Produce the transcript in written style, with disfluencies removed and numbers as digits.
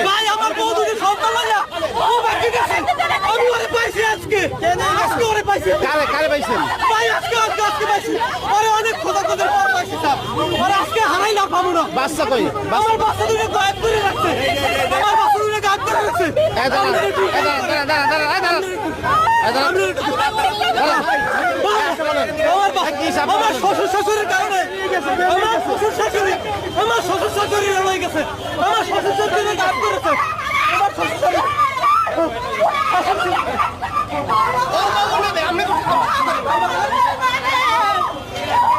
ভাই আমার বউ দুটো সন্তান লাগা ও বাকি গেছে আমি ওরে পাইছি আজকে ওরে পাইছি কারে পাইছেন? ভাই আজকে পাইছি ওরে অনেক খোদা পর পাইছি স্যার ওরে আজকে হারাইলাম পাবো না। বাচ্চা কই? আমার বাচ্চা দুটো গায়েব করে রাখছে আমার বাচ্চা দুটো গায়েব করে রাখছে আমার শ্বশুর শাশুড়ির কারণে আমার শ্বশুর শাশুড়ি রয়ে গেছে আমার শ্বশুর শাশুড়ি গায়েব করেছে আমার শ্বশুর শাশুড়ি